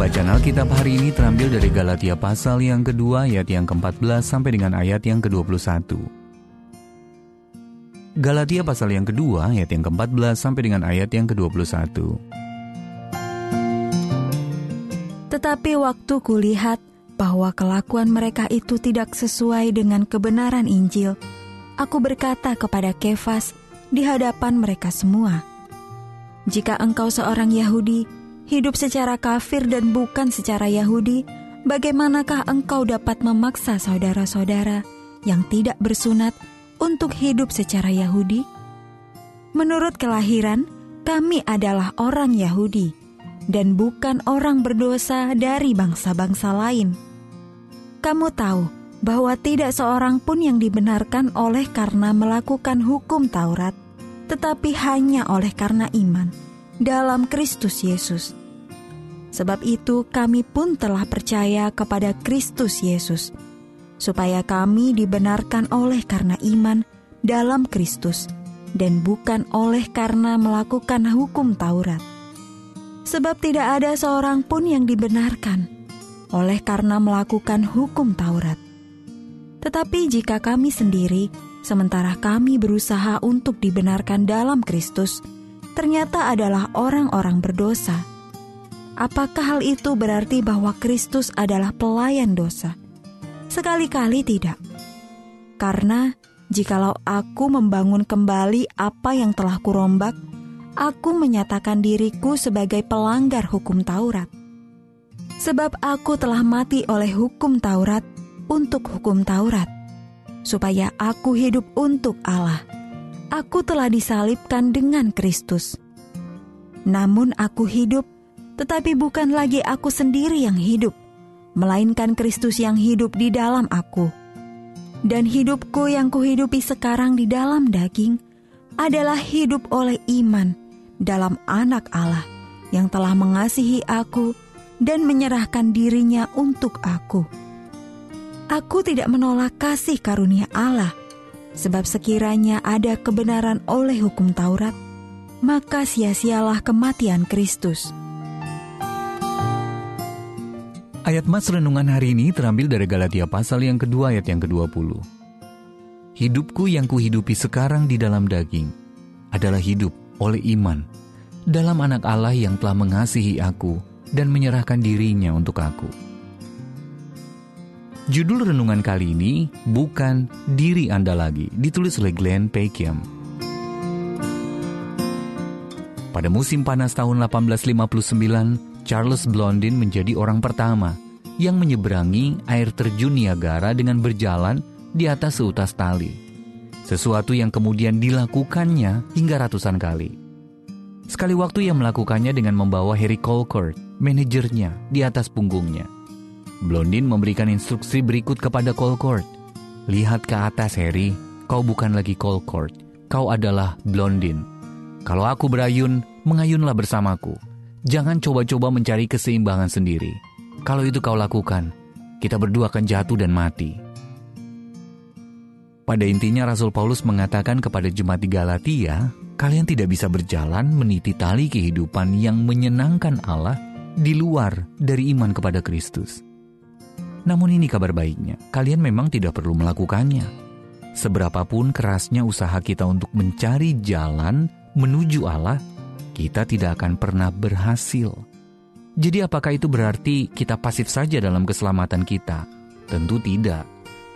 Bacaan Alkitab hari ini terambil dari Galatia pasal yang kedua ayat yang ke-14 sampai dengan ayat yang ke-21. Galatia pasal yang kedua ayat yang ke-14 sampai dengan ayat yang ke-21. Tetapi waktu kulihat bahwa kelakuan mereka itu tidak sesuai dengan kebenaran Injil, aku berkata kepada Kefas di hadapan mereka semua, "Jika engkau seorang Yahudi, hidup secara kafir dan bukan secara Yahudi, bagaimanakah engkau dapat memaksa saudara-saudara yang tidak bersunat untuk hidup secara Yahudi? Menurut kelahiran, kami adalah orang Yahudi dan bukan orang berdosa dari bangsa-bangsa lain. Kamu tahu bahwa tidak seorang pun yang dibenarkan oleh karena melakukan hukum Taurat, tetapi hanya oleh karena iman dalam Kristus Yesus. Sebab itu kami pun telah percaya kepada Kristus Yesus, supaya kami dibenarkan oleh karena iman dalam Kristus, dan bukan oleh karena melakukan hukum Taurat. Sebab tidak ada seorang pun yang dibenarkan oleh karena melakukan hukum Taurat. Tetapi jika kami sendiri, sementara kami berusaha untuk dibenarkan dalam Kristus, ternyata adalah orang-orang berdosa, apakah hal itu berarti bahwa Kristus adalah pelayan dosa? Sekali-kali tidak. Karena jikalau aku membangun kembali apa yang telah kurombak, aku menyatakan diriku sebagai pelanggar hukum Taurat. Sebab aku telah mati oleh hukum Taurat untuk hukum Taurat, supaya aku hidup untuk Allah. Aku telah disalibkan dengan Kristus. Namun aku hidup, tetapi bukan lagi aku sendiri yang hidup, melainkan Kristus yang hidup di dalam aku. Dan hidupku yang kuhidupi sekarang di dalam daging adalah hidup oleh iman dalam Anak Allah yang telah mengasihi aku dan menyerahkan dirinya untuk aku. Aku tidak menolak kasih karunia Allah, sebab sekiranya ada kebenaran oleh hukum Taurat, maka sia-sialah kematian Kristus. Ayat Mas renungan hari ini terambil dari Galatia pasal yang kedua ayat yang ke-20. Hidupku yang kuhidupi sekarang di dalam daging adalah hidup oleh iman dalam Anak Allah yang telah mengasihi aku dan menyerahkan dirinya untuk aku. Judul renungan kali ini bukan Diri Anda Lagi, ditulis oleh Glenn Peckham. Pada musim panas tahun 1859, Charles Blondin menjadi orang pertama yang menyeberangi air terjun Niagara dengan berjalan di atas seutas tali. Sesuatu yang kemudian dilakukannya hingga ratusan kali. Sekali waktu ia melakukannya dengan membawa Harry Colcord, manajernya, di atas punggungnya. Blondin memberikan instruksi berikut kepada Colcord. "Lihat ke atas, Harry. Kau bukan lagi Colcord. Kau adalah Blondin. Kalau aku berayun, mengayunlah bersamaku. Jangan coba-coba mencari keseimbangan sendiri. Kalau itu kau lakukan, kita berdua akan jatuh dan mati." Pada intinya Rasul Paulus mengatakan kepada jemaat di Galatia, kalian tidak bisa berjalan meniti tali kehidupan yang menyenangkan Allah di luar dari iman kepada Kristus. Namun ini kabar baiknya, kalian memang tidak perlu melakukannya. Seberapapun kerasnya usaha kita untuk mencari jalan menuju Allah, kita tidak akan pernah berhasil. Jadi apakah itu berarti kita pasif saja dalam keselamatan kita? Tentu tidak.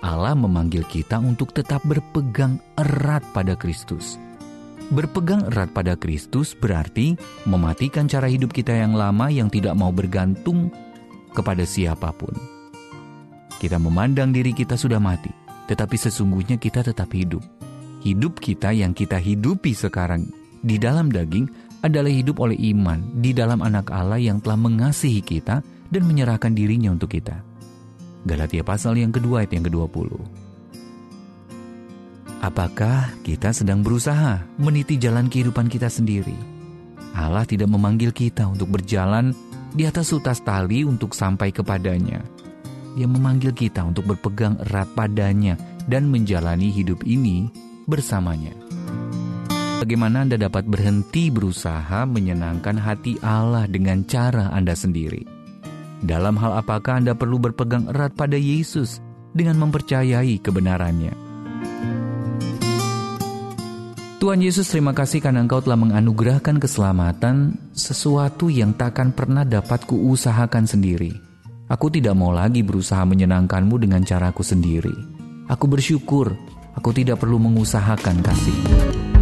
Allah memanggil kita untuk tetap berpegang erat pada Kristus. Berpegang erat pada Kristus berarti mematikan cara hidup kita yang lama yang tidak mau bergantung kepada siapapun. Kita memandang diri kita sudah mati, tetapi sesungguhnya kita tetap hidup. Hidup kita yang kita hidupi sekarang di dalam daging adalah hidup oleh iman di dalam Anak Allah yang telah mengasihi kita dan menyerahkan dirinya untuk kita. Galatia pasal yang kedua ayat yang ke-20. Apakah kita sedang berusaha meniti jalan kehidupan kita sendiri? Allah tidak memanggil kita untuk berjalan di atas utas tali untuk sampai kepadanya. Dia memanggil kita untuk berpegang erat padanya dan menjalani hidup ini bersamanya. Bagaimana Anda dapat berhenti berusaha menyenangkan hati Allah dengan cara Anda sendiri? Dalam hal apakah Anda perlu berpegang erat pada Yesus dengan mempercayai kebenarannya? Tuhan Yesus, terima kasih karena Engkau telah menganugerahkan keselamatan, sesuatu yang takkan pernah dapat kuusahakan sendiri. Aku tidak mau lagi berusaha menyenangkan-Mu dengan caraku sendiri. Aku bersyukur, aku tidak perlu mengusahakan kasih-Mu.